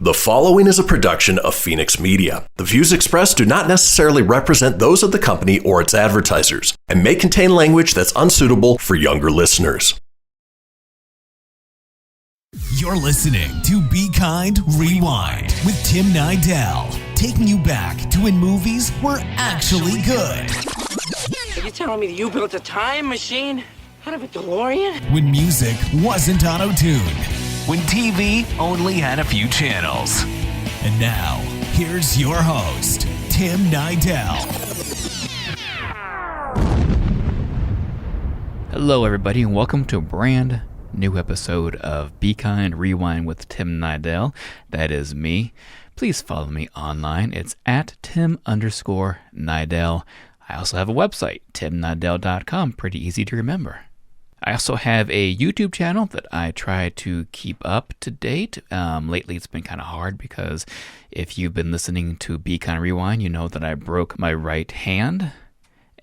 The following is a production of Fenix Media. The views expressed do not necessarily represent those of the company or its advertisers, and may contain language that's unsuitable for younger listeners. You're listening to Be Kind, Rewind with Tim Nydell, taking you back to when movies were actually good. Are you telling me that you built a time machine out of a DeLorean? When music wasn't auto-tuned. When TV only had a few channels. And now, here's your host, Tim Nydell. Hello, everybody, and welcome to a brand new episode of Be Kind, Rewind with Tim Nydell. That is me. Please follow me online. It's at Tim_Nydell. I also have a website, timnydell.com. Pretty easy to remember. I also have a YouTube channel that I try to keep up to date. Lately, it's been kind of hard because if you've been listening to Be Kind Rewind, you know that I broke my right hand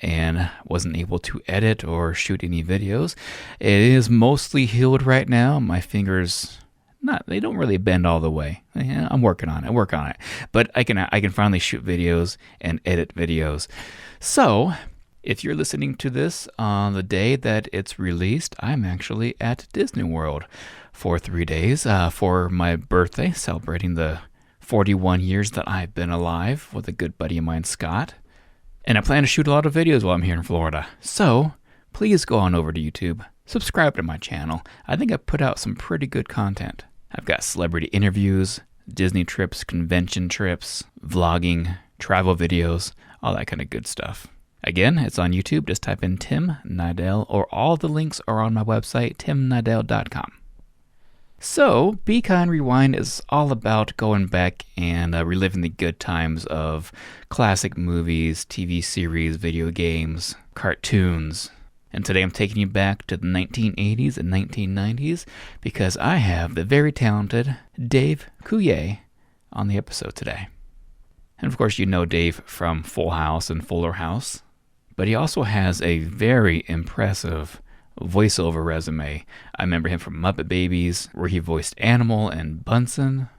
and wasn't able to edit or shoot any videos. It is mostly healed right now. My fingers, they don't really bend all the way. I'm working on it. But I can finally shoot videos and edit videos. So, if you're listening to this on the day that it's released, I'm actually at Disney World for 3 days for my birthday, celebrating the 41 years that I've been alive with a good buddy of mine, Scott. And I plan to shoot a lot of videos while I'm here in Florida. So, please go on over to YouTube, subscribe to my channel. I think I've put out some pretty good content. I've got celebrity interviews, Disney trips, convention trips, vlogging, travel videos, all that kind of good stuff. Again, it's on YouTube. Just type in Tim Nydell, or all the links are on my website, timnydell.com. So, Be Kind Rewind is all about going back and reliving the good times of classic movies, TV series, video games, cartoons. And today I'm taking you back to the 1980s and 1990s because I have the very talented Dave Coulier on the episode today. And of course, you know Dave from Full House and Fuller House. But he also has a very impressive voiceover resume. I remember him from Muppet Babies, where he voiced Animal and Bunsen.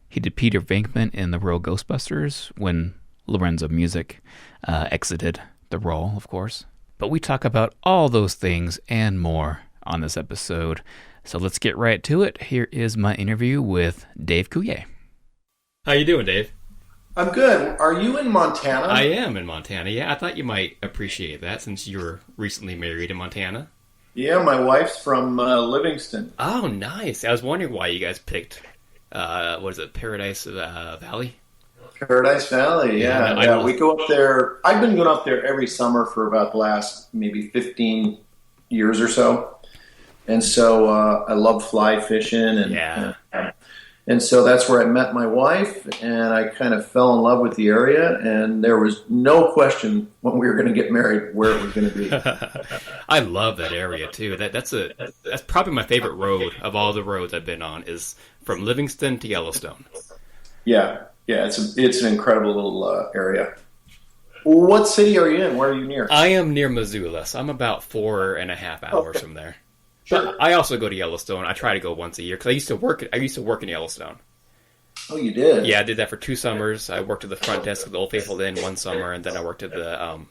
He did Peter Venkman in the Real Ghostbusters when Lorenzo Music exited the role, of course. But we talk about all those things and more on this episode. So let's get right to it. Here is my interview with Dave Coulier. How you doing, Dave? I'm good. Are you in Montana? I am in Montana, yeah. I thought you might appreciate that since you were recently married in Montana. Yeah, my wife's from Livingston. Oh, nice. I was wondering why you guys picked, Paradise Valley? Paradise Valley, yeah. We go up there. I've been going up there every summer for about the last maybe 15 years or so. And so I love fly fishing. And so that's where I met my wife, and I kind of fell in love with the area, and there was no question when we were going to get married where it was going to be. I love that area, too. That's probably my favorite road of all the roads I've been on is from Livingston to Yellowstone. Yeah, it's an incredible little area. What city are you in? Where are you near? I am near Missoula, so I'm about 4.5 hours from there. Sure. But I also go to Yellowstone. I try to go once a year because I used to work in Yellowstone. Oh, you did? Yeah, I did that for 2 summers. I worked at the front desk of the Old Faithful Inn one summer, and then I worked at the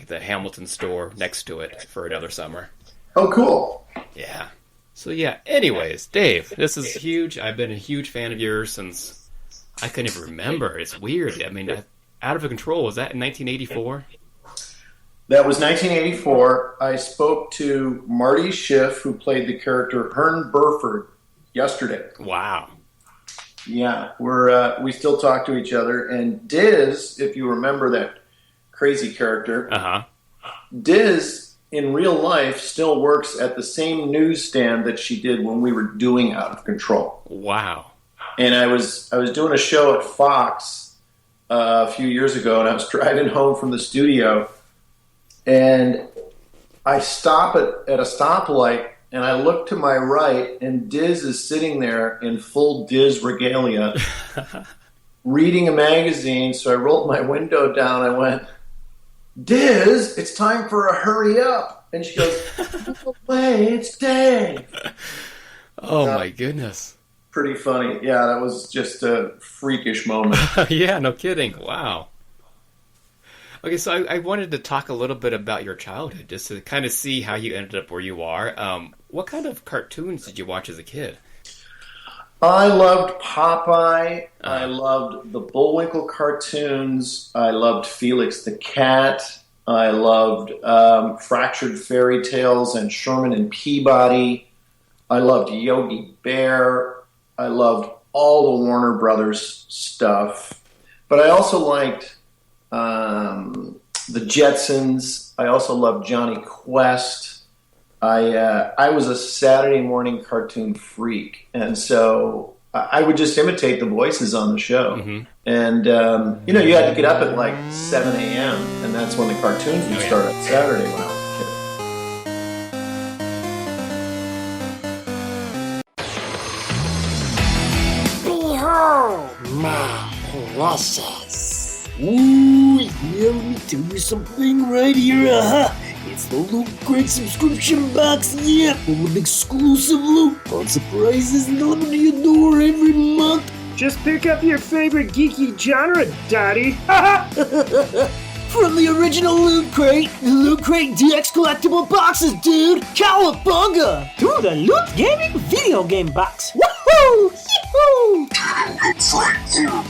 the Hamilton store next to it for another summer. Oh, cool. Yeah. So yeah. Anyways, Dave, this is huge. I've been a huge fan of yours since I couldn't even remember. It's weird. I mean, Out of Control, was that in 1984? That was 1984. I spoke to Marty Schiff, who played the character Hearn Burford, yesterday. Wow. Yeah, we still talk to each other. And Diz, if you remember that crazy character, Diz in real life still works at the same newsstand that she did when we were doing Out of Control. Wow. And I was doing a show at Fox a few years ago, and I was driving home from the studio. And I stop at a stoplight, and I look to my right, and Diz is sitting there in full Diz regalia, reading a magazine. So I rolled my window down. I went, Diz, it's time for a hurry up. And she goes, no way, it's Dave. Oh, my goodness. pretty funny. Yeah, that was just a freakish moment. Yeah, no kidding. Wow. Okay, so I wanted to talk a little bit about your childhood, just to kind of see how you ended up where you are. What kind of cartoons did you watch as a kid? I loved Popeye. I loved the Bullwinkle cartoons. I loved Felix the Cat. I loved Fractured Fairy Tales and Sherman and Peabody. I loved Yogi Bear. I loved all the Warner Brothers stuff. But I also liked the Jetsons. I also loved Johnny Quest. I was a Saturday morning cartoon freak, and so I would just imitate the voices on the show. Mm-hmm. And you had to get up at like 7 a.m., and that's when the cartoons would start on Saturday when I was a kid. Behold, my precious. Ooh, yeah, let me tell you something right here. It's the Loot Crate subscription box, yeah, full of exclusive loot, fun surprises delivered to your door every month. Just pick up your favorite geeky genre, Daddy. From the original Loot Crate, the Loot Crate DX collectible boxes, dude, cowabunga! To the Loot Gaming video game box. Woohoo! Yee-hoo!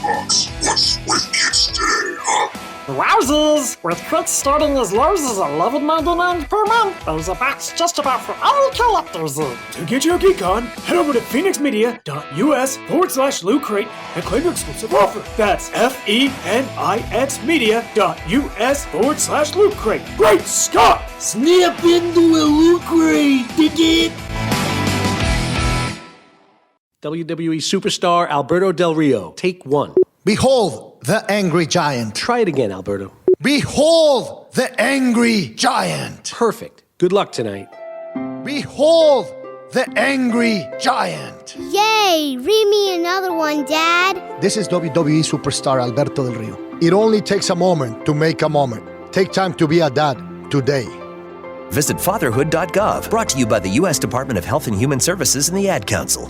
Box. What's with kids today, huh? Wowzers! With crates starting as low as $11.99 per month, there's a box just about for all collectors. To get your geek on, head over to fenixmedia.us/Loot Crate and claim your exclusive offer. That's FENIXmedia.us/Loot Crate. Great Scott! Snap into a Loot Crate, dig it? WWE superstar Alberto Del Rio, take one. Behold the angry giant. Try it again, Alberto. Behold the angry giant. Perfect. Good luck tonight. Behold the angry giant. Yay! Read me another one, Dad. This is WWE superstar Alberto Del Rio. It only takes a moment to make a moment. Take time to be a dad today. Visit fatherhood.gov. Brought to you by the U.S. Department of Health and Human Services and the Ad Council.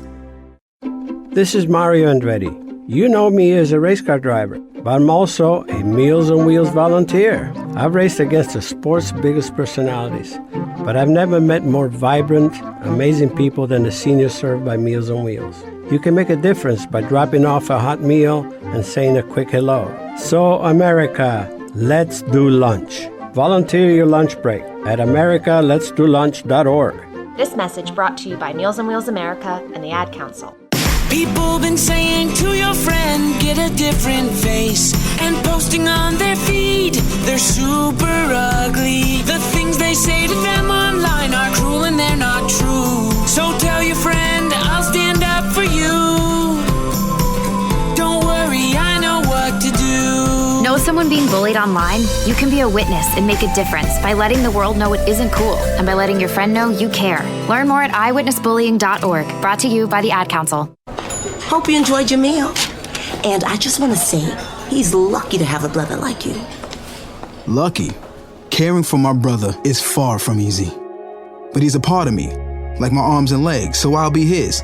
This is Mario Andretti. You know me as a race car driver, but I'm also a Meals on Wheels volunteer. I've raced against the sport's biggest personalities, but I've never met more vibrant, amazing people than the seniors served by Meals on Wheels. You can make a difference by dropping off a hot meal and saying a quick hello. So, America, let's do lunch. Volunteer your lunch break at americaletsdolunch.org. This message brought to you by Meals on Wheels America and the Ad Council. People been saying to your friend, get a different face, and posting on their feed, they're super ugly. The things they say to them online are cruel and they're not true. So tell your friend, I'll stand up for you. Don't worry, I know what to do. Know someone being bullied online? You can be a witness and make a difference by letting the world know it isn't cool and by letting your friend know you care. Learn more at eyewitnessbullying.org. Brought to you by the Ad Council. Hope you enjoyed your meal. And I just want to say, he's lucky to have a brother like you. Lucky? Caring for my brother is far from easy. But he's a part of me, like my arms and legs, so I'll be his.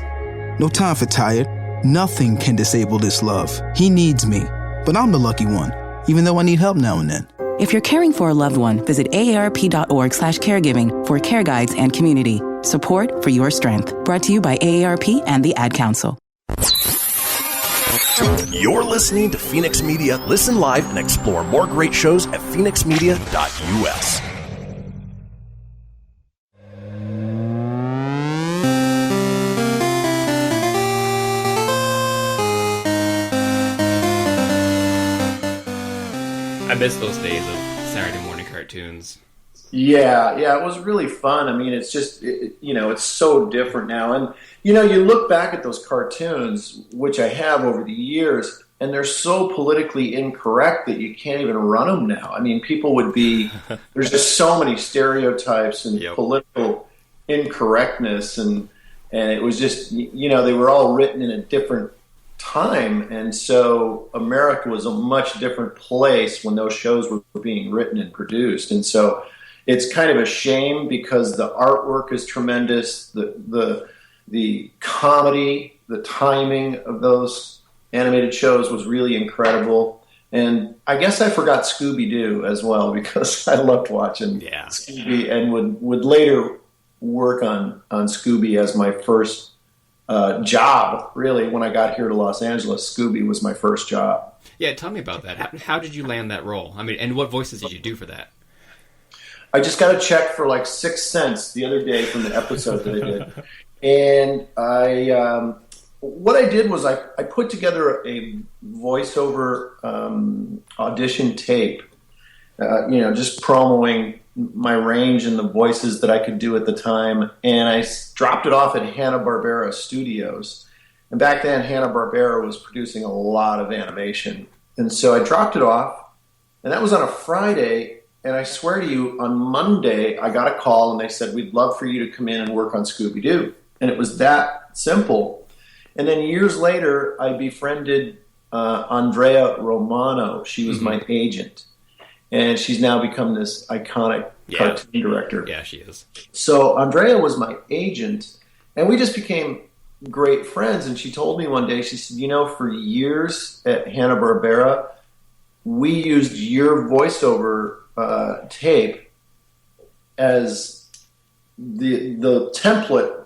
No time for tired. Nothing can disable this love. He needs me, but I'm the lucky one, even though I need help now and then. If you're caring for a loved one, visit aarp.org/caregiving for care guides and community. Support for your strength. Brought to you by AARP and the Ad Council. You're listening to Fenix Media. Listen live and explore more great shows at fenixmedia.us. I miss those days of Saturday morning cartoons. Yeah, it was really fun. I mean, it's just, it's so different now. And, you look back at those cartoons, which I have over the years, and they're so politically incorrect that you can't even run them now. I mean, people would be, there's just so many stereotypes and political incorrectness. And it was just, they were all written in a different time. And so America was a much different place when those shows were being written and produced. And so it's kind of a shame because the artwork is tremendous. The the comedy, the timing of those animated shows was really incredible. And I guess I forgot Scooby-Doo as well, because I loved watching Scooby, and would later work on Scooby as my first job. Really, when I got here to Los Angeles, Scooby was my first job. Yeah, tell me about that. How did you land that role? I mean, and what voices did you do for that? I just got a check for like 6 cents the other day from the episode that I did. And what I did was I put together a voiceover audition tape, just promoting my range and the voices that I could do at the time. And I dropped it off at Hanna-Barbera Studios. And back then, Hanna-Barbera was producing a lot of animation. And so I dropped it off, and that was on a Friday. And I swear to you, on Monday, I got a call, and they said, we'd love for you to come in and work on Scooby-Doo. And it was that simple. And then years later, I befriended Andrea Romano. She was my agent. And she's now become this iconic cartoon director. Yeah, she is. So Andrea was my agent, and we just became great friends. And she told me one day, she said, for years at Hanna-Barbera, we used your voiceover tape as the template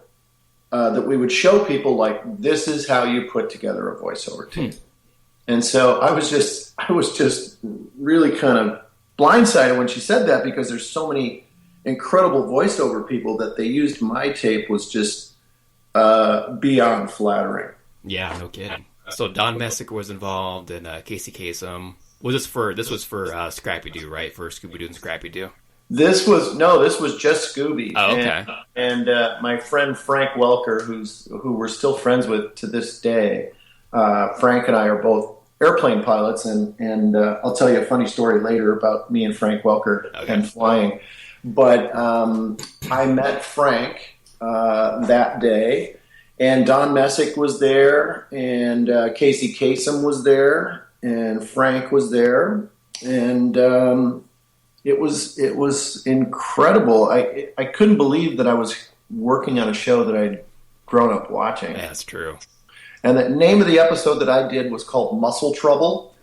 that we would show people, like, this is how you put together a voiceover tape. And so I was just really kind of blindsided when she said that, because there's so many incredible voiceover people that they used my tape was just beyond flattering. Yeah, no kidding. So Don Messick was involved, and Casey Kasem. This was for Scrappy-Doo, right? For Scooby-Doo and Scrappy-Doo? This was just Scooby. Oh, okay. And my friend Frank Welker, who we're still friends with to this day. Frank and I are both airplane pilots, and I'll tell you a funny story later about me and Frank Welker and flying. But I met Frank that day, and Don Messick was there, and Casey Kasem was there, and Frank was there, and it was incredible. I couldn't believe that I was working on a show that I'd grown up watching. Yeah, that's true. And the name of the episode that I did was called Muscle Trouble,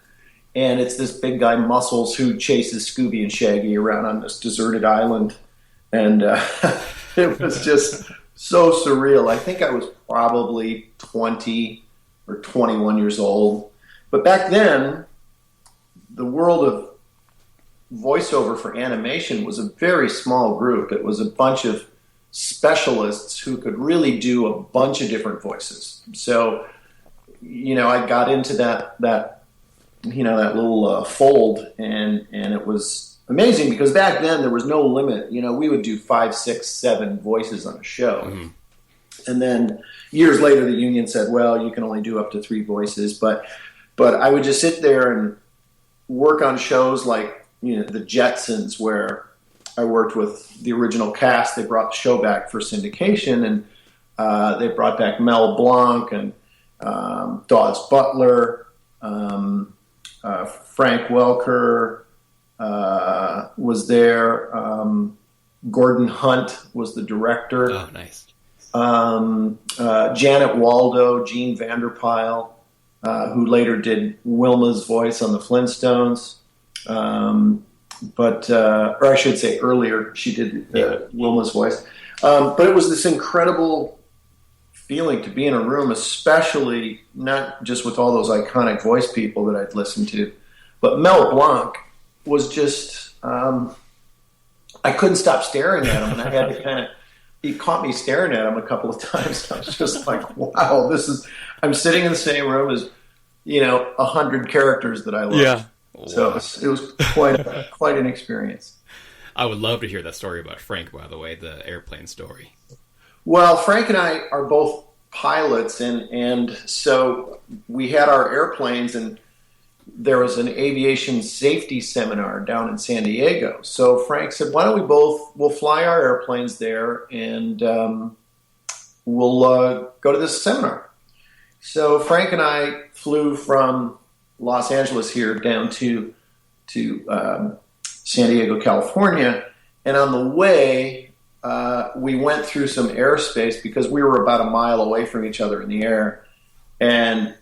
and it's this big guy Muscles who chases Scooby and Shaggy around on this deserted island, and it was just so surreal. I think I was probably 20 or 21 years old. But back then, the world of voiceover for animation was a very small group. It was a bunch of specialists who could really do a bunch of different voices. So, I got into that little fold, and it was amazing, because back then there was no limit. We would do 5, 6, 7 voices on a show. Mm-hmm. And then years later, the union said, well, you can only do up to 3 voices. But I would just sit there and work on shows like, The Jetsons, where I worked with the original cast. They brought the show back for syndication, and they brought back Mel Blanc and Dawes Butler, Frank Welker was there. Gordon Hunt was the director. Oh, nice. Janet Waldo, Gene Vanderpyle, who later did Wilma's voice on the Flintstones. Or I should say earlier, she did Wilma's voice. But it was this incredible feeling to be in a room, especially not just with all those iconic voice people that I'd listened to, but Mel Blanc was just, I couldn't stop staring at him, and I had to he caught me staring at him a couple of times. I was just like, wow, I'm sitting in the same room as, 100 characters that I love. Yeah. So it was quite an experience. I would love to hear that story about Frank, by the way, the airplane story. Well, Frank and I are both pilots, and so we had our airplanes, and there was an aviation safety seminar down in San Diego. So Frank said, why don't we'll fly our airplanes there, and we'll go to this seminar. So Frank and I flew from Los Angeles here down to San Diego, California, and on the way we went through some airspace because we were about a mile away from each other in the air. And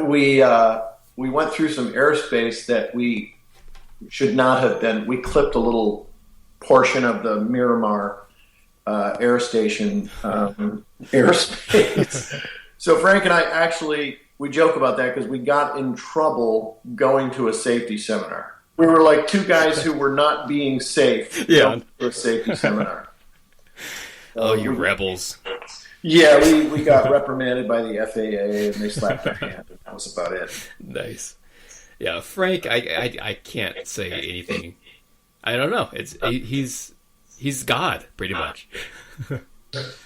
we went through some airspace that we should not have been. We clipped a little portion of the Miramar air station airspace. So Frank and I actually, we joke about that because we got in trouble going to a safety seminar. We were like two guys who were not being safe going to a safety seminar. Oh, you rebels. Yeah, we got reprimanded by the FAA and they slapped our hand, and that was about it. Nice. Yeah, Frank, I can't say anything. I don't know. He's God, pretty much.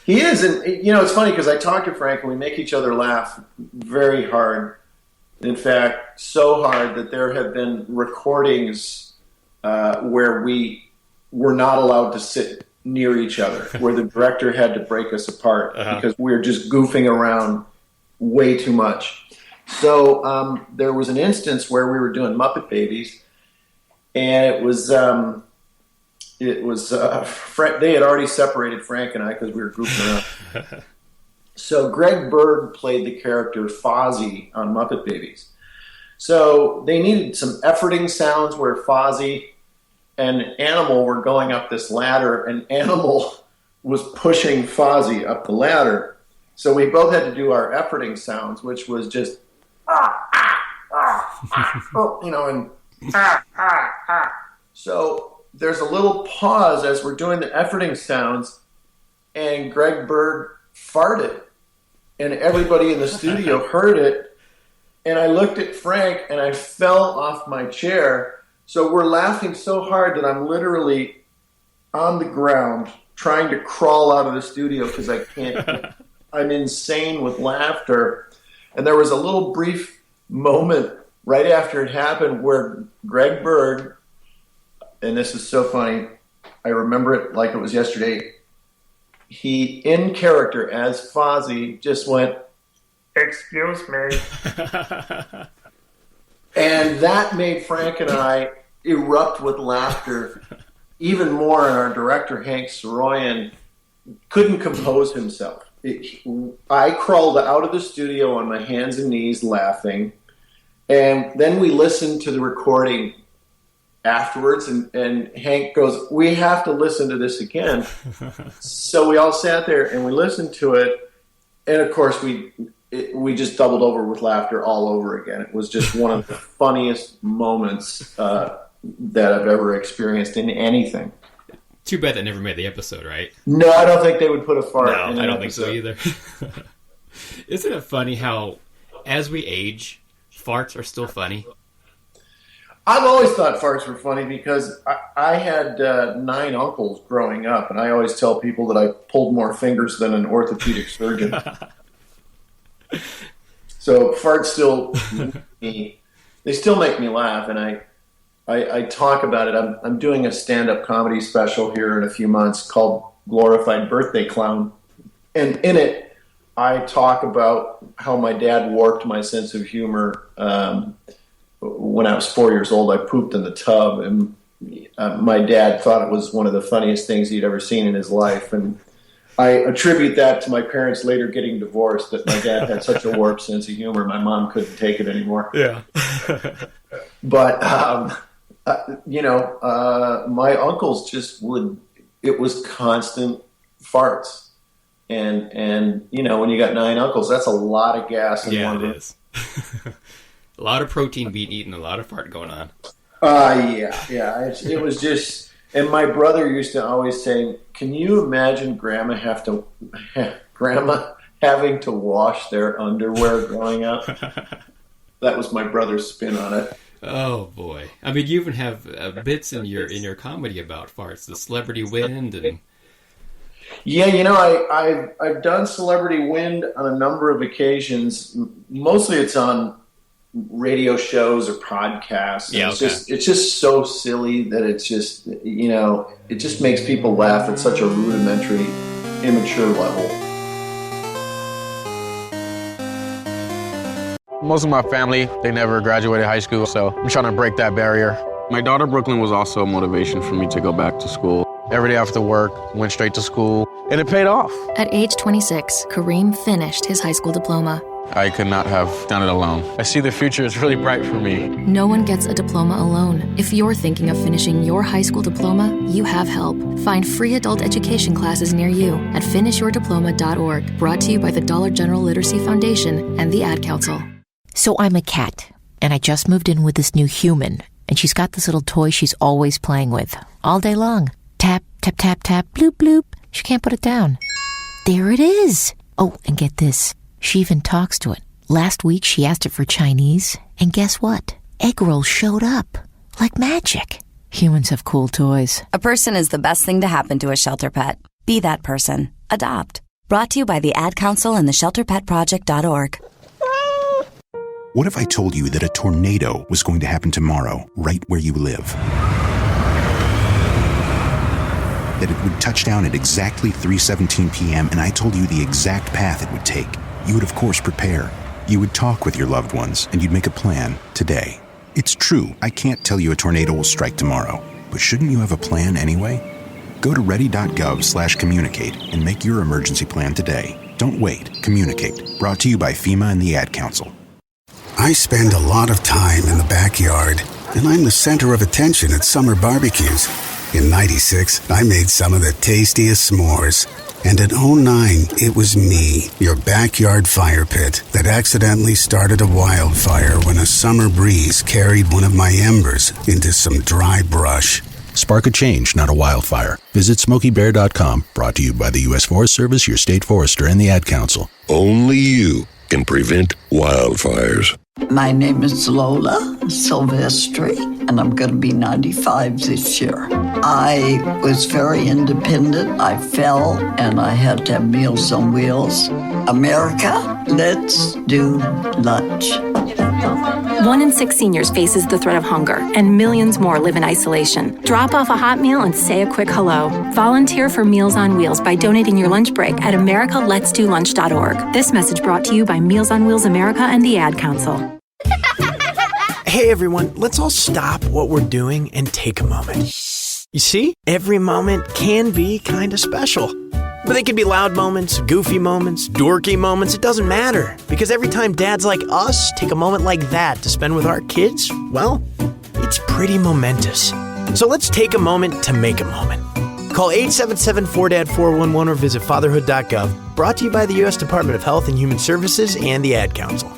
He is, and it's funny because I talk to Frank and we make each other laugh very hard. In fact, so hard that there have been recordings where we were not allowed to sit near each other, where the director had to break us apart because we were just goofing around way too much. So there was an instance where we were doing Muppet Babies, and it was Frank, they had already separated Frank and I because we were goofing around. So Greg Bird played the character Fozzie on Muppet Babies. So they needed some efforting sounds where Fozzie and Animal were going up this ladder, and Animal was pushing Fozzie up the ladder. So we both had to do our efforting sounds, which was just and So there's a little pause as we're doing the efforting sounds, and Greg Bird farted, and everybody in the studio heard it. And I looked at Frank, and I fell off my chair. So we're laughing so hard that I'm literally on the ground trying to crawl out of the studio because I can't. I'm insane with laughter. And there was a little brief moment right after it happened where Greg Bird, and this is so funny, I remember it like it was yesterday, he, in character as Fozzie, just went, "Excuse me." And that made Frank and I erupt with laughter even more, and our director, Hank Saroyan, couldn't compose himself. I crawled out of the studio on my hands and knees laughing, and then we listened to the recording afterwards, and Hank goes, "We have to listen to this again." So we all sat there and we listened to it, and of course we just doubled over with laughter all over again. It was just one of the funniest moments that I've ever experienced in anything. Too bad that never made the episode, right? No, I don't think they would put a fart in I don't episode. think so either. Isn't it funny how, as we age, farts are still funny? I've always thought farts were funny because I had 9 uncles growing up, and I always tell people that I pulled more fingers than an orthopedic surgeon. So farts still, they still make me laugh, and I talk about it. I'm doing a stand-up comedy special here in a few months called Glorified Birthday Clown, and in it I talk about how my dad warped my sense of humor. When I was 4 years old, I pooped in the tub, and my dad thought it was one of the funniest things he'd ever seen in his life, and I attribute that to my parents later getting divorced, that my dad had such a warped sense of humor, my mom couldn't take it anymore. Yeah. But, my uncles just it was constant farts. And when you got 9 uncles, that's a lot of gas in one room. It is. A lot of protein being eaten, a lot of fart going on. Yeah. It was just... And my brother used to always say, "Can you imagine Grandma having to wash their underwear growing up?" That was my brother's spin on it. Oh boy! I mean, you even have bits in your comedy about farts, the celebrity wind, and yeah, I've done celebrity wind on a number of occasions. Mostly, it's on radio shows or podcasts. Yeah, it's just so silly that it's just it just makes people laugh at such a rudimentary, immature level. Most of my family, they never graduated high school, so I'm trying to break that barrier. My daughter Brooklyn was also a motivation for me to go back to school. Every day after work, went straight to school, and it paid off. At age 26, Kareem finished his high school diploma. I could not have done it alone. I see the future is really bright for me. No one gets a diploma alone. If you're thinking of finishing your high school diploma, you have help. Find free adult education classes near you at finishyourdiploma.org. Brought to you by the Dollar General Literacy Foundation and the Ad Council. So I'm a cat, and I just moved in with this new human, and she's got this little toy she's always playing with, all day long. Tap, tap, tap, tap, bloop, bloop. She can't put it down. There it is. Oh, and get this. She even talks to it. Last week, she asked it for Chinese, and guess what? Egg rolls showed up. Like magic. Humans have cool toys. A person is the best thing to happen to a shelter pet. Be that person. Adopt. Brought to you by the Ad Council and the ShelterPetProject.org. What if I told you that a tornado was going to happen tomorrow, right where you live? That it would touch down at exactly 3:17 p.m., and I told you the exact path it would take. You would, of course, prepare. You would talk with your loved ones, and you'd make a plan today. It's true, I can't tell you a tornado will strike tomorrow, but shouldn't you have a plan anyway? Go to ready.gov/communicate and make your emergency plan today. Don't wait. Communicate. Brought to you by FEMA and the Ad Council. I spend a lot of time in the backyard, and I'm the center of attention at summer barbecues. In '96, I made some of the tastiest s'mores. And in '09, it was me, your backyard fire pit, that accidentally started a wildfire when a summer breeze carried one of my embers into some dry brush. Spark a change, not a wildfire. Visit SmokeyBear.com. Brought to you by the U.S. Forest Service, your state forester, and the Ad Council. Only you can prevent wildfires. My name is Lola Silvestri, and I'm going to be 95 this year. I was very independent. I fell, and I had to have Meals on Wheels. America, let's do lunch. 1 in 6 seniors faces the threat of hunger, and millions more live in isolation. Drop off a hot meal and say a quick hello. Volunteer for Meals on Wheels by donating your lunch break at americaletsdolunch.org. This message brought to you by Meals on Wheels America and the Ad Council. Hey everyone, let's all stop what we're doing and take a moment. You see, every moment can be kind of special. But they can be loud moments, goofy moments, dorky moments, it doesn't matter. Because every time dads like us take a moment like that to spend with our kids, well, it's pretty momentous. So let's take a moment to make a moment. Call 877-4DAD-411 or visit fatherhood.gov. Brought to you by the U.S. Department of Health and Human Services and the Ad Council.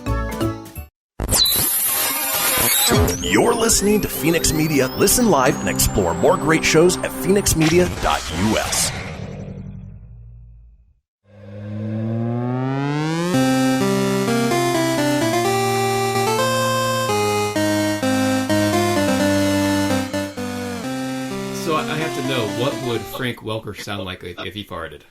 You're listening to Fenix Media. Listen live and explore more great shows at fenixmedia.us. So I have to know, what would Frank Welker sound like if he farted?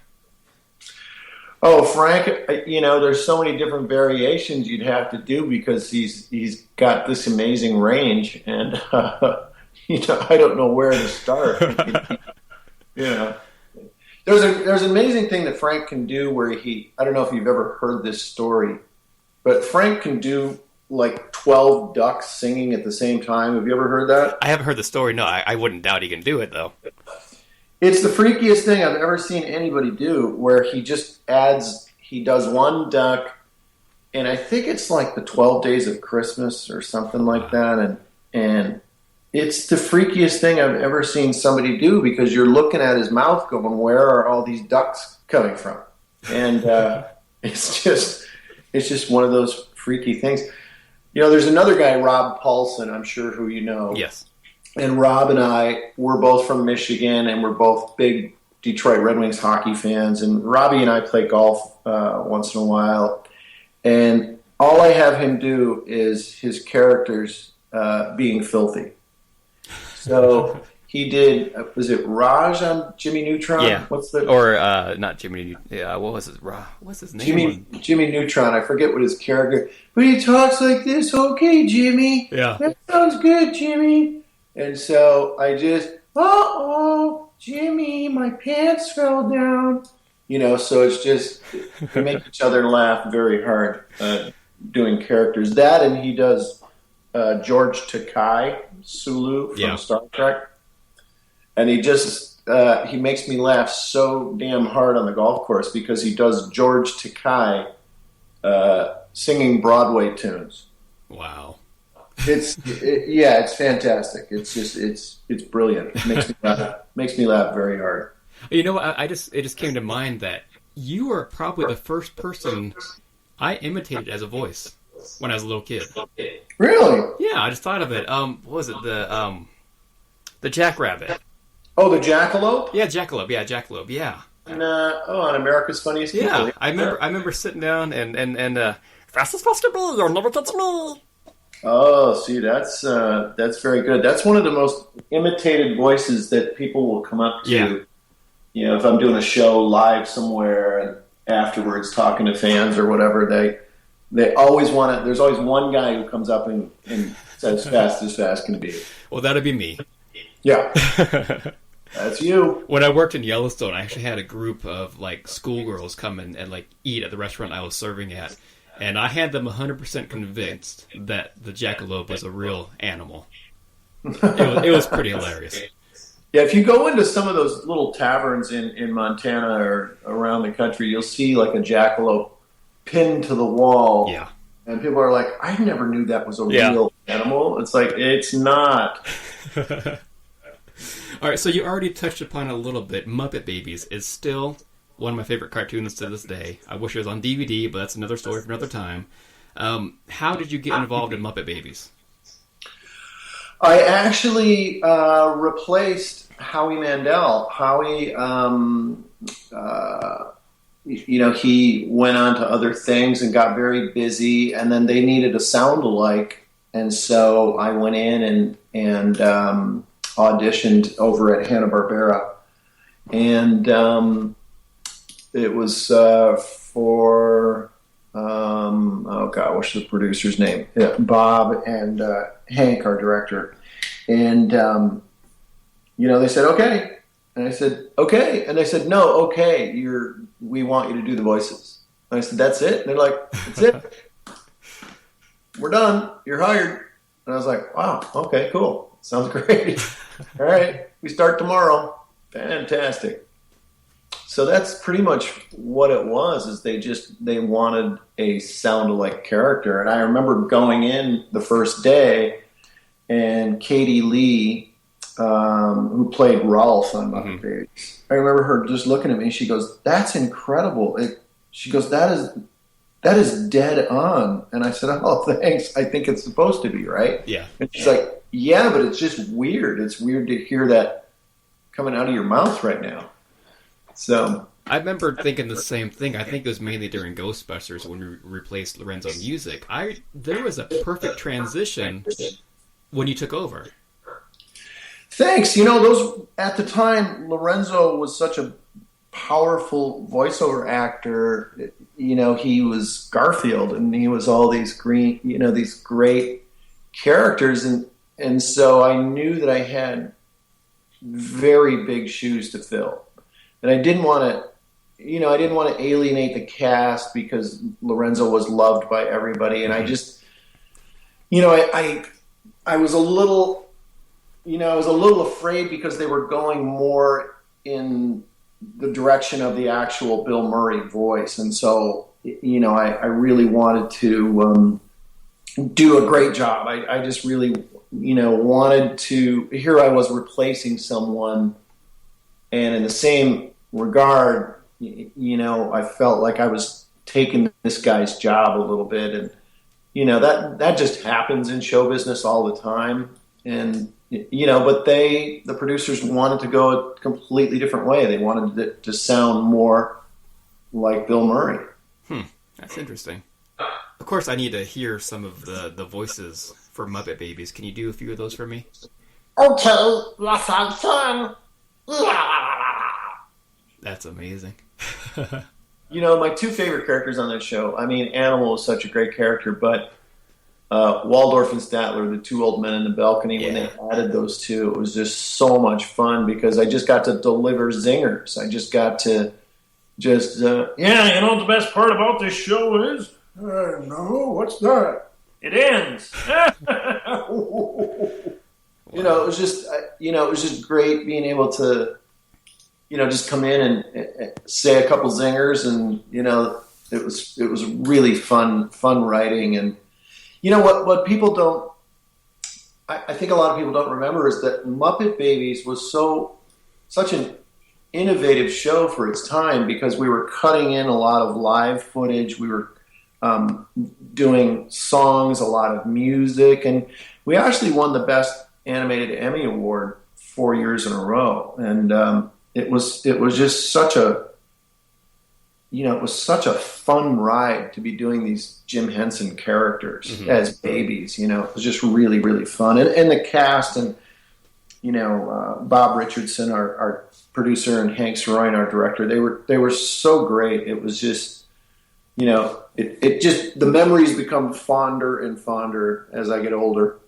Oh, Frank, there's so many different variations you'd have to do because he's got this amazing range, and I don't know where to start. There's an amazing thing that Frank can do where I don't know if you've ever heard this story, but Frank can do like 12 ducks singing at the same time. Have you ever heard that? I haven't heard the story. No, I wouldn't doubt he can do it though. It's the freakiest thing I've ever seen anybody do, where he does one duck, and I think it's like the 12 Days of Christmas or something like that, and it's the freakiest thing I've ever seen somebody do, because you're looking at his mouth going, where are all these ducks coming from? And it's just one of those freaky things. There's another guy, Rob Paulson, I'm sure who you know. Yes. And Rob and I, we're both from Michigan, and we're both big Detroit Red Wings hockey fans. And Robbie and I play golf once in a while. And all I have him do is his characters being filthy. So he did, was it Raj on Jimmy Neutron? Yeah. Not Jimmy. Yeah. What was it? What's his name? Jimmy Neutron. I forget what his character. But he talks like this. Okay, Jimmy. Yeah. That sounds good, Jimmy. And so I just, Jimmy, my pants fell down. So it's just, we make each other laugh very hard doing characters. That, and he does George Takei, Sulu from Star Trek. And he just he makes me laugh so damn hard on the golf course because he does George Takei singing Broadway tunes. Wow. It's fantastic. It's brilliant. It makes me laugh very hard. You know, it just came to mind that you are probably the first person I imitated as a voice when I was a little kid. Really? Yeah, I just thought of it. What was it? The Jackrabbit. Oh, the Jackalope? Yeah, Jackalope. Yeah, Jackalope. Yeah. And on America's Funniest People. Yeah, I remember sitting down and fast as possible, you'll never touch me. Oh, see, that's very good. That's one of the most imitated voices that people will come up to. Yeah. You know, if I'm doing a show live somewhere and afterwards talking to fans or whatever, they always want to. There's always one guy who comes up and says, "Fast as fast can be." Well, that'd be me. Yeah. That's you. When I worked in Yellowstone, I actually had a group of like schoolgirls come in and like eat at the restaurant I was serving at, and I had them 100% convinced that the jackalope was a real animal. It was pretty hilarious. Yeah, if you go into some of those little taverns in Montana or around the country, you'll see like a jackalope pinned to the wall. Yeah. And people are like, I never knew that was a real animal. It's like, it's not. All right, so you already touched upon it a little bit. Muppet Babies is still one of my favorite cartoons to this day. I wish it was on DVD, but that's another story for another time. How did you get involved in Muppet Babies? I actually replaced Howie Mandel. Howie, he went on to other things and got very busy, and then they needed a sound-alike, and so I went in and auditioned over at Hanna-Barbera, and it was for what's the producer's name? Yeah, Bob and Hank, our director, and they said okay, and I said okay, and they said no, okay, we want you to do the voices. And I said that's it, and they're like that's it, we're done, you're hired. And I was like, wow, okay, cool, sounds great. All right, we start tomorrow. Fantastic. So that's pretty much what it was, is they wanted a sound-alike character. And I remember going in the first day, and Katie Lee, who played Rolf on Muppet Babies, I remember her just looking at me, she goes, that's incredible. She goes, that is dead on. And I said, oh, thanks. I think it's supposed to be, right? Yeah. And she's like, yeah, but it's just weird. It's weird to hear that coming out of your mouth right now. So I remember thinking the same thing. I think it was mainly during Ghostbusters when we replaced Lorenzo Music. There was a perfect transition when you took over. Thanks. Those at the time, Lorenzo was such a powerful voiceover actor. He was Garfield, and he was all these these great characters, and so I knew that I had very big shoes to fill. And I didn't want to, alienate the cast because Lorenzo was loved by everybody. And I just, I was a little, afraid because they were going more in the direction of the actual Bill Murray voice. And so, I really wanted to do a great job. I just really, wanted to, here I was replacing someone, and in the same regard, I felt like I was taking this guy's job a little bit, and that just happens in show business all the time. And but the producers wanted to go a completely different way. They wanted it to sound more like Bill Murray. That's interesting. Of course, I need to hear some of the voices for Muppet Babies. Can you do a few of those for me? Okay, yes I can. That's amazing. My two favorite characters on that show, Animal is such a great character, but Waldorf and Statler, the two old men in the balcony, when they added those two, it was just so much fun because I just got to deliver zingers. I just got to the best part about this show is, no, what's that? It ends. It was just, it was just great being able to just come in and say a couple zingers, and it was really fun writing. And what people don't, I think a lot of people don't remember is that Muppet Babies was such an innovative show for its time, because we were cutting in a lot of live footage. We were doing songs, a lot of music, and we actually won the Best Animated Emmy Award 4 years in a row. And it was just such a fun ride to be doing these Jim Henson characters as babies. It was just really, really fun. And the cast, and Bob Richardson, our producer, and Hank Saroyan, our director, they were so great. It was just, it just, the memories become fonder and fonder as I get older.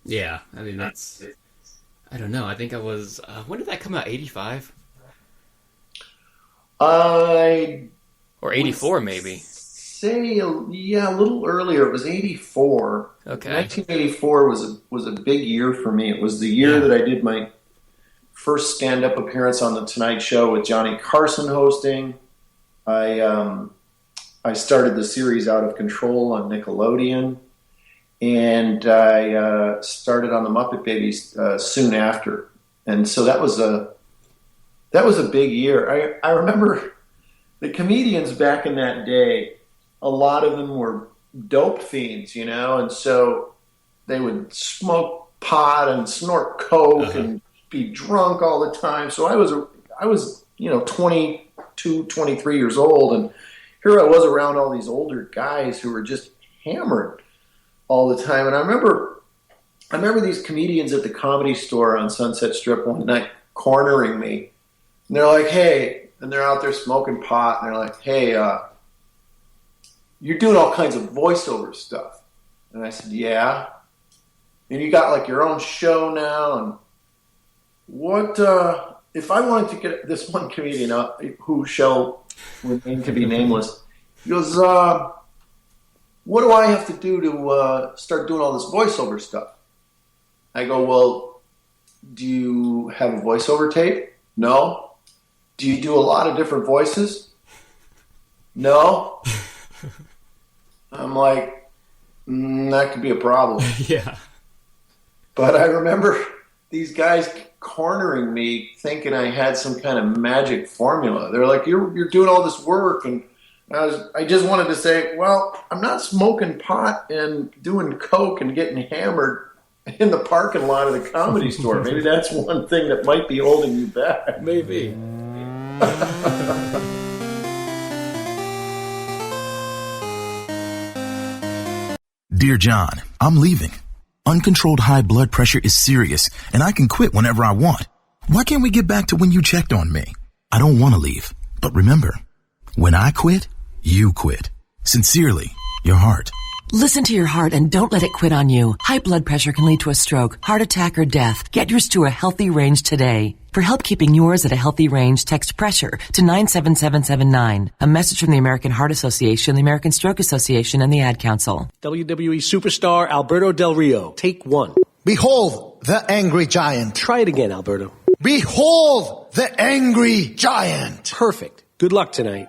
Yeah, I mean, that's, I don't know. I think I was, when did that come out? 85? Or 84, maybe. Say, a little earlier. It was 84. Okay. 1984 was a big year for me. It was the year that I did my first stand-up appearance on The Tonight Show with Johnny Carson hosting. I started the series Out of Control on Nickelodeon, and I started on the Muppet Babies soon after. And so that was a big year. I remember the comedians back in that day, a lot of them were dope fiends, and so they would smoke pot and snort coke and be drunk all the time. So I was 22, 23 years old, and here I was around all these older guys who were just hammered all the time. And I remember these comedians at the Comedy Store on Sunset Strip one night cornering me, and they're like, "Hey," and they're out there smoking pot, and they're like, "Hey, you're doing all kinds of voiceover stuff." And I said, "Yeah." "And you got like your own show now, and what, if I wanted to get," this one comedian who shall remain to be nameless, he goes, "What do I have to do to start doing all this voiceover stuff?" I go, "Well, do you have a voiceover tape?" "No." "Do you do a lot of different voices?" "No." I'm like, that could be a problem. Yeah. But I remember these guys cornering me, thinking I had some kind of magic formula. They're like, "You're doing all this work," and I just wanted to say, well, I'm not smoking pot and doing coke and getting hammered in the parking lot of the Comedy Store. Maybe that's one thing that might be holding you back. Maybe. Dear John, I'm leaving. Uncontrolled high blood pressure is serious, and I can quit whenever I want. Why can't we get back to when you checked on me? I don't want to leave, but remember, when I quit, you quit. Sincerely, your heart. Listen to your heart and don't let it quit on you. High blood pressure can lead to a stroke, heart attack, or death. Get yours to a healthy range today. For help keeping yours at a healthy range, text PRESSURE to 97779. A message from the American Heart Association, the American Stroke Association, and the Ad Council. WWE superstar Alberto Del Rio. Take one. Behold the angry giant. Try it again, Alberto. Behold the angry giant. Perfect. Good luck tonight.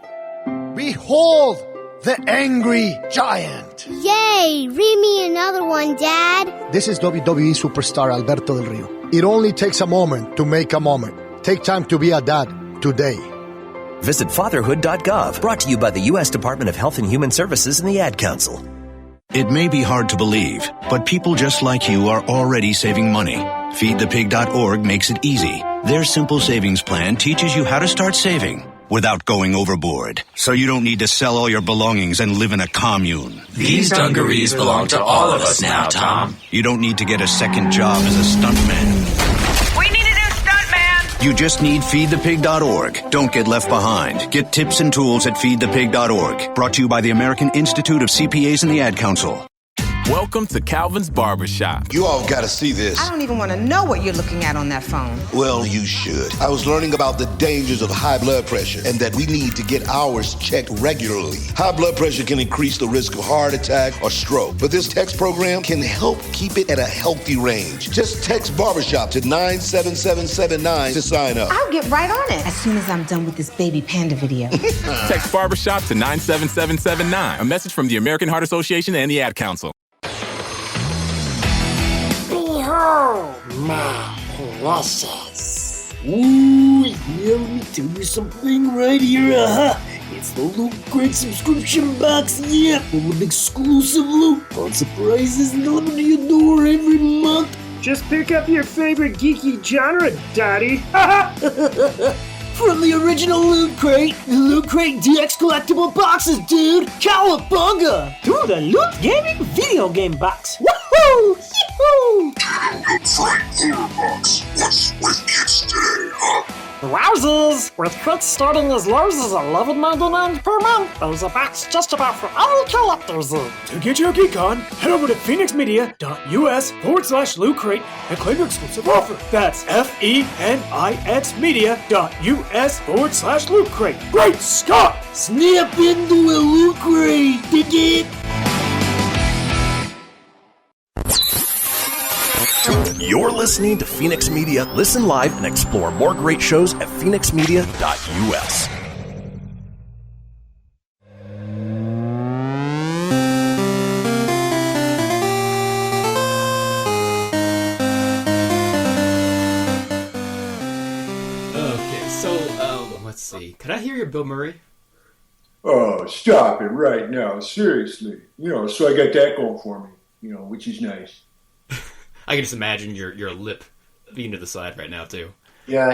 Behold the angry giant. Yay! Read me another one, Dad. This is WWE superstar Alberto Del Rio. It only takes a moment to make a moment. Take time to be a dad today. Visit fatherhood.gov, brought to you by the U.S. Department of Health and Human Services and the Ad Council. It may be hard to believe, but people just like you are already saving money. FeedThePig.org makes it easy. Their simple savings plan teaches you how to start saving without going overboard, so you don't need to sell all your belongings and live in a commune. These dungarees belong to all of us now, Tom. You don't need to get a second job as a stuntman. We need a new stuntman! You just need FeedThePig.org. Don't get left behind. Get tips and tools at FeedThePig.org. Brought to you by the American Institute of CPAs and the Ad Council. Welcome to Calvin's Barbershop. You all gotta see this. I don't even want to know what you're looking at on that phone. Well, you should. I was learning about the dangers of high blood pressure and that we need to get ours checked regularly. High blood pressure can increase the risk of heart attack or stroke, but this text program can help keep it at a healthy range. Just text barbershop to 97779 to sign up. I'll get right on it as soon as I'm done with this baby panda video. Text barbershop to 97779. A message from the American Heart Association and the Ad Council. Behold, my precious. Ooh, yeah, let me tell you something right here. It's the Loot Crate subscription box, yeah, full of exclusive loot, fun surprises delivered to your door every month. Just pick up your favorite geeky genre, Daddy. From the original Loot Crate, the Loot Crate DX collectible boxes, dude! Cowabunga! To the Loot Gaming video game box. Woohoo! Yee-hoo! Loot Crate horror box. What's with kids today, huh? Wowzers! With crits starting as low as $11.99 per month, there's a box just about for all collectors. To get your geek on, head over to phoenixmedia.us/Loot Crate and claim your exclusive offer. That's FENIX media.us/Loot Crate. Great Scott! Snap into a Loot Crate, dig it? You're listening to Fenix Media. Listen live and explore more great shows at phoenixmedia.us. Okay, so, let's see. Could I hear your Bill Murray? Oh, stop it right now. Seriously. So I got that going for me, which is nice. I can just imagine your lip being to the side right now, too. Yeah,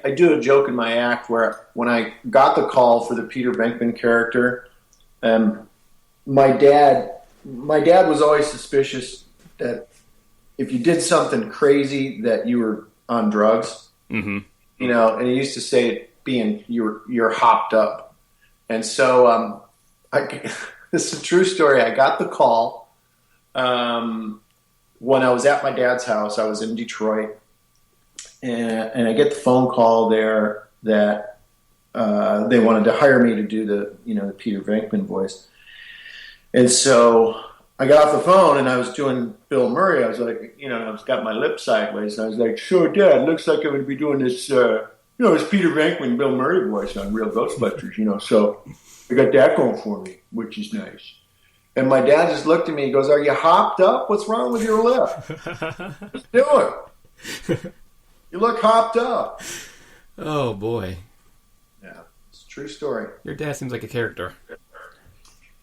I do a joke in my act where when I got the call for the Peter Venkman character, my dad was always suspicious that if you did something crazy that you were on drugs, and he used to say you're hopped up. And so this is a true story. I got the call when I was at my dad's house. I was in Detroit, and I get the phone call there that they wanted to hire me to do the Peter Venkman voice. And so I got off the phone and I was doing Bill Murray. I was like, I was got my lip sideways, and I was like, "So, Dad, looks like I'm going to be doing this, this Peter Venkman Bill Murray voice on Real Ghostbusters, So I got that going for me, which is nice." And my dad just looked at me. He goes, "Are you hopped up? What's wrong with your lip? What's doing? You look hopped up." Oh, boy. Yeah, it's a true story. Your dad seems like a character.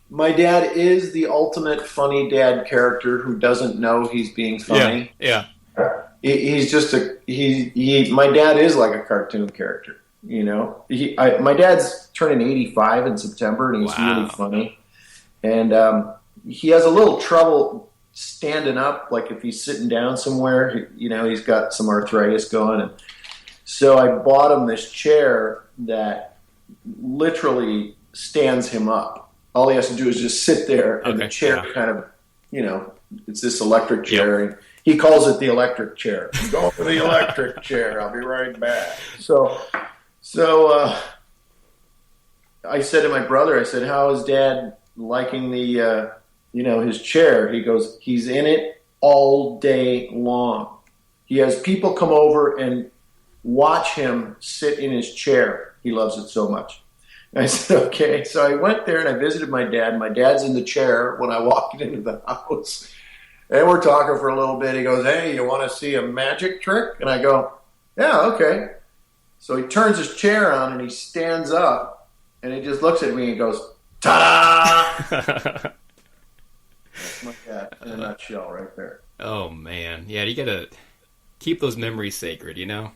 My dad is the ultimate funny dad character who doesn't know he's being funny. Yeah. He's just my dad is like a cartoon character, my dad's turning 85 in September, and he's really funny. And he has a little trouble standing up, like if he's sitting down somewhere, he's got some arthritis going. And so I bought him this chair that literally stands him up. All he has to do is just sit there, and the chair kind of, it's this electric chair. And he calls it the electric chair. Go for the electric chair. I'll be right back. So I said to my brother, "How is Dad liking the, his chair?" He goes, "He's in it all day long. He has people come over and watch him sit in his chair. He loves it so much." And I said, "Okay." So I went there and I visited my dad. My dad's in the chair when I walked into the house. And we're talking for a little bit. He goes, "Hey, you want to see a magic trick?" And I go, "Yeah, okay." So he turns his chair on and he stands up and he just looks at me and goes, "Ta-da!" That's my dad in a nutshell right there. Oh, man. Yeah, you got to keep those memories sacred, Yeah,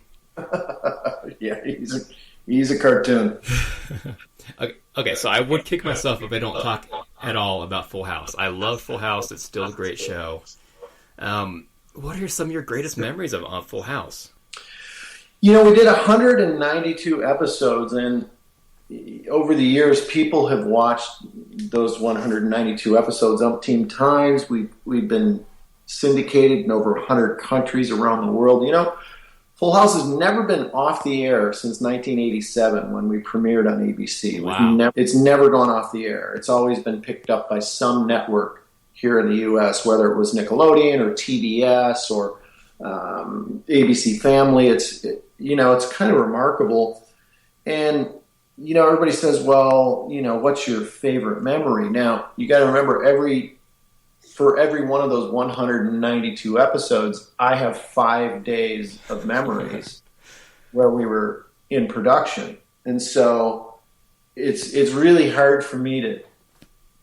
he's a cartoon. Okay, so I would kick myself if I don't talk at all about Full House. I love Full House. It's still a great show. What are some of your greatest memories of Full House? We did 192 episodes, and over the years, people have watched those 192 episodes umpteen times. We've been syndicated in over 100 countries around the world. You know, Full House has never been off the air since 1987 when we premiered on ABC. Wow. It's never gone off the air. It's always been picked up by some network here in the U.S., whether it was Nickelodeon or TBS or ABC Family. It's kind of remarkable. And, you know, everybody says, well, you know, what's your favorite memory? Now, you got to remember, for every one of those 192 episodes, I have 5 days of memories where we were in production. And so it's really hard for me to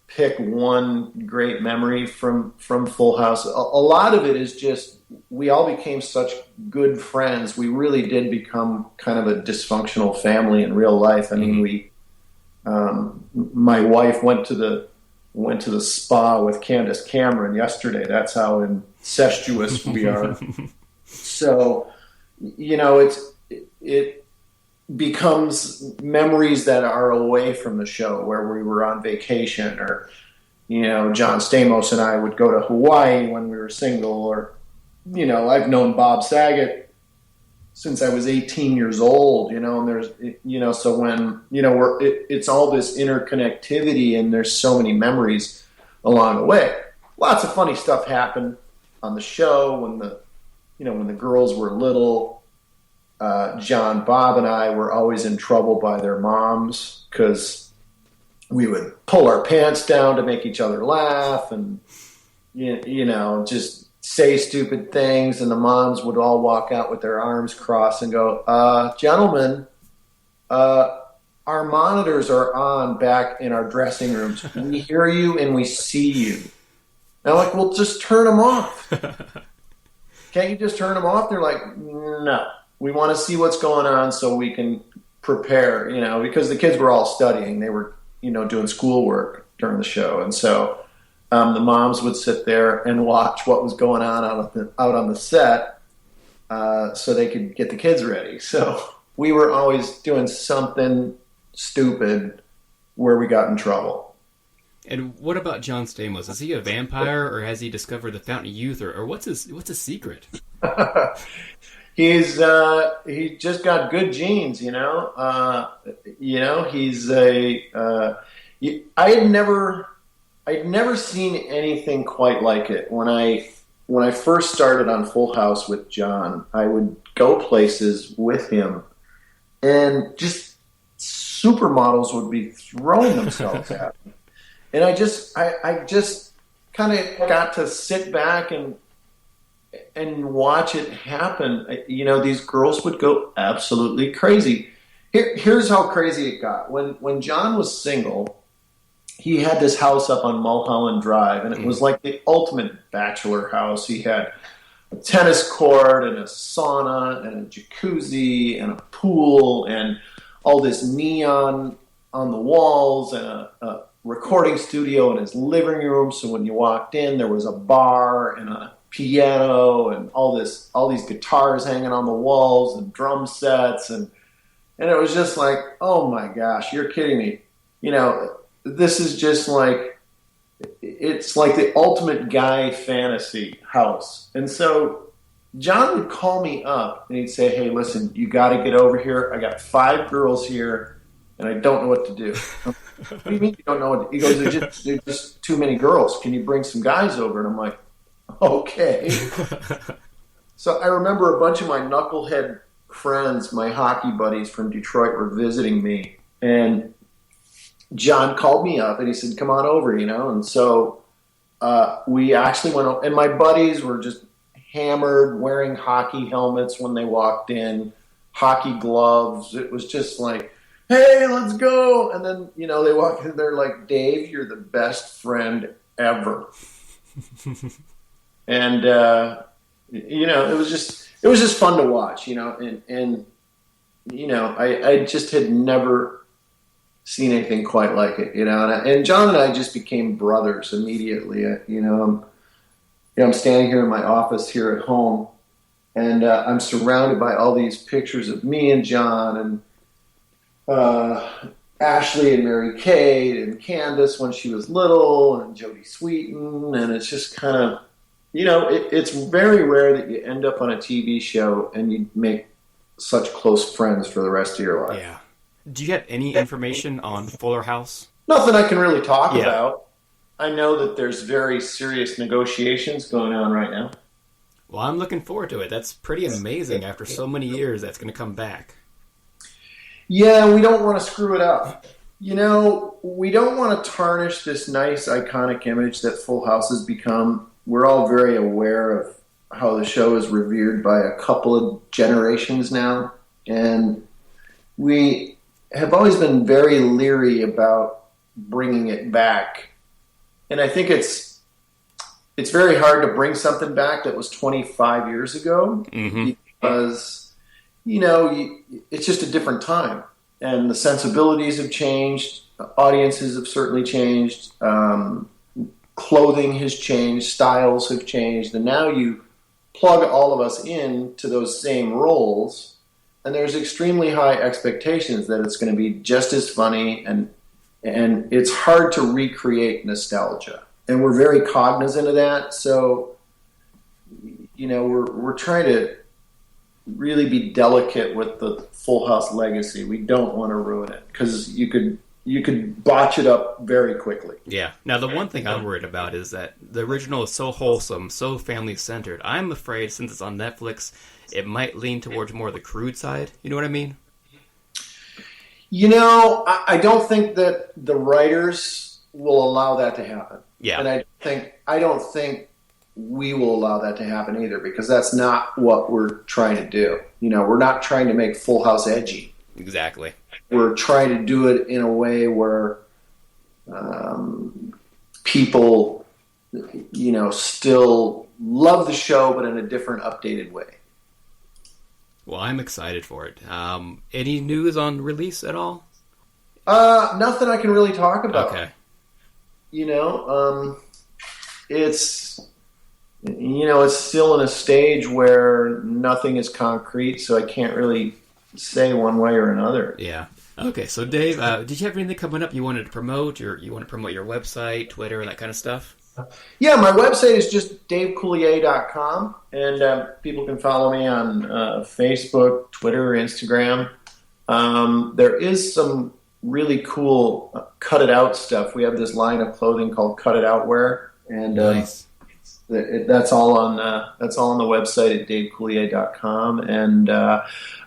pick one great memory from Full House. A lot of it is just we all became such good friends. We really did become kind of a dysfunctional family in real life. I mean, my wife went to the spa with Candace Cameron yesterday. That's how incestuous we are. So, you know, it becomes memories that are away from the show, where we were on vacation, or, you know, John Stamos and I would go to Hawaii when we were single, or, you know, I've known Bob Saget since I was 18 years old, you know, and there's, you know, so when, you know, it's all this interconnectivity, and there's so many memories along the way. Lots of funny stuff happened on the show when the girls were little. John, Bob, and I were always in trouble by their moms because we would pull our pants down to make each other laugh, and, you know, just say stupid things, and the moms would all walk out with their arms crossed and go, gentlemen, our monitors are on back in our dressing rooms. We hear you and we see you. And I'm like, well, just turn them off. Can't you just turn them off? They're like, no, we want to see what's going on so we can prepare, you know, because the kids were all studying. They were, you know, doing schoolwork during the show. And so the moms would sit there and watch what was going on out on the set so they could get the kids ready. So we were always doing something stupid where we got in trouble. And what about John Stamos? Is he a vampire, or has he discovered the Fountain of Youth, or what's his secret? He just got good genes, you know. He's I'd never seen anything quite like it. When I first started on Full House with John, I would go places with him, and just supermodels would be throwing themselves at me. And I just kind of got to sit back and watch it happen. You know, these girls would go absolutely crazy. Here's how crazy it got. When John was single, he had this house up on Mulholland Drive, and it was like the ultimate bachelor house. He had a tennis court and a sauna and a jacuzzi and a pool and all this neon on the walls, and a recording studio in his living room. So when you walked in, there was a bar and a piano and all these guitars hanging on the walls and drum sets, and it was just like, oh my gosh, you're kidding me. You know, this is just like, it's like the ultimate guy fantasy house. And so John would call me up and he'd say, hey, listen, you got to get over here. I got 5 girls here and I don't know what to do. What do you mean you don't know what to do? He goes, there's just too many girls. Can you bring some guys over? And I'm like, okay. So I remember a bunch of my knucklehead friends, my hockey buddies from Detroit, were visiting me, and John called me up and he said, come on over, you know. And so we actually went over, and my buddies were just hammered, wearing hockey helmets when they walked in, hockey gloves. It was just like, hey, let's go. And then, you know, they walk in, they're like, Dave, you're the best friend ever. And, you know, it was just fun to watch, you know, and you know, I just had never seen anything quite like it, you know, and John and I just became brothers immediately. You know, I'm standing here in my office here at home, and I'm surrounded by all these pictures of me and John, and Ashley and Mary Kate and Candace when she was little, and Jodie Sweetin, and it's just kind of, it's very rare that you end up on a TV show and you make such close friends for the rest of your life. Yeah. Do you have any information on Fuller House? Nothing I can really talk about. I know that there's very serious negotiations going on right now. Well, I'm looking forward to it. That's pretty amazing. After so many years, that's going to come back. Yeah, we don't want to screw it up. We don't want to tarnish this nice, iconic image that Full House has become. We're all very aware of how the show is revered by a couple of generations now. And we have always been very leery about bringing it back. And I think it's very hard to bring something back that was 25 years ago because, it's just a different time. And the sensibilities have changed. Audiences have certainly changed. Clothing has changed. Styles have changed. And now you plug all of us into those same roles, and there's extremely high expectations that it's going to be just as funny, and it's hard to recreate nostalgia. And we're very cognizant of that. So, we're trying to really be delicate with the Full House legacy. We don't want to ruin it because you could botch it up very quickly. Yeah. Now, the one thing I'm worried about is that the original is so wholesome, so family-centered. I'm afraid, since it's on Netflix, it might lean towards more of the crude side. You know what I mean? I don't think that the writers will allow that to happen. Yeah. And I don't think we will allow that to happen either, because that's not what we're trying to do. We're not trying to make Full House edgy. Exactly. We're trying to do it in a way where people, still love the show, but in a different, updated way. Well, I'm excited for it. Any news on release at all? Nothing I can really talk about. Okay. It's still in a stage where nothing is concrete, so I can't really say one way or another. Yeah. Okay, so Dave, did you have anything coming up you wanted to promote, or you want to promote your website, Twitter, that kind of stuff? Yeah, my website is just davecoulier.com, and people can follow me on Facebook, Twitter, Instagram. There is some really cool cut it out stuff. We have this line of clothing called Cut It Out Wear, and nice. That's all on the website at davecoulier.com, and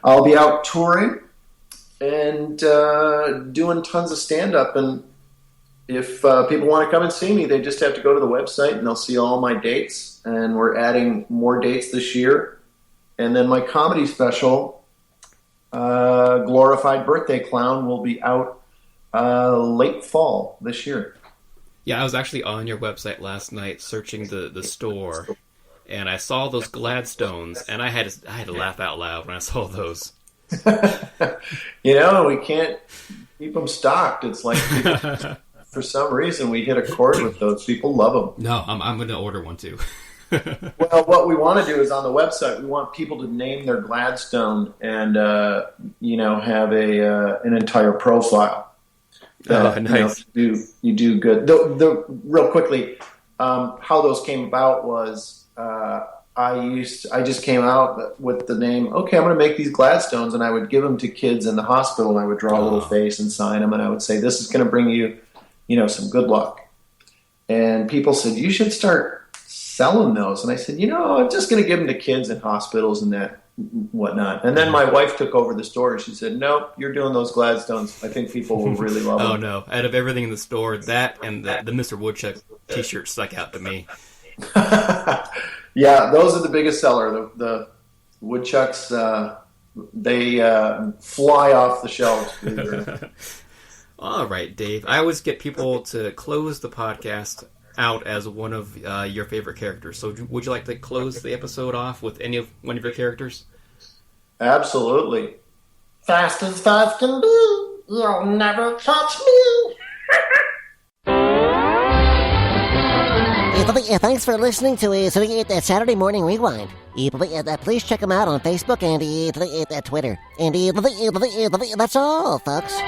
I'll be out touring and doing tons of stand-up. And if people want to come and see me, they just have to go to the website and they'll see all my dates. And we're adding more dates this year. And then my comedy special, Glorified Birthday Clown, will be out late fall this year. Yeah, I was actually on your website last night searching the store, and I saw those Gladstones, and I had to laugh out loud when I saw those. We can't keep them stocked. It's like, for some reason, we hit a chord with those. People love them. No, I'm going to order one too. Well, what we want to do is on the website, we want people to name their Gladstone and have an entire profile. Nice. You do good. The real quickly, how those came about was I just came out with the name. Okay, I'm going to make these Gladstones, and I would give them to kids in the hospital. And I would draw a little face and sign them, and I would say, "This is going to bring you, some good luck." And people said, "You should start selling those." And I said, "I'm just going to give them to kids in hospitals and that whatnot." And then my wife took over the store, and she said, "Nope, you're doing those Gladstones. I think people will really love them." Oh no! Out of everything in the store, that and the Mr. Woodchuck T-shirt stuck out to me. Yeah, those are the biggest seller. The woodchucks, they fly off the shelves. All right, Dave. I always get people to close the podcast out as one of your favorite characters. So would you like to close the episode off with one of your characters? Absolutely. Fast as fast can be, you'll never catch me. Thanks for listening to Saturday Morning Rewind. Please check them out on Facebook and Twitter. And that's all, folks.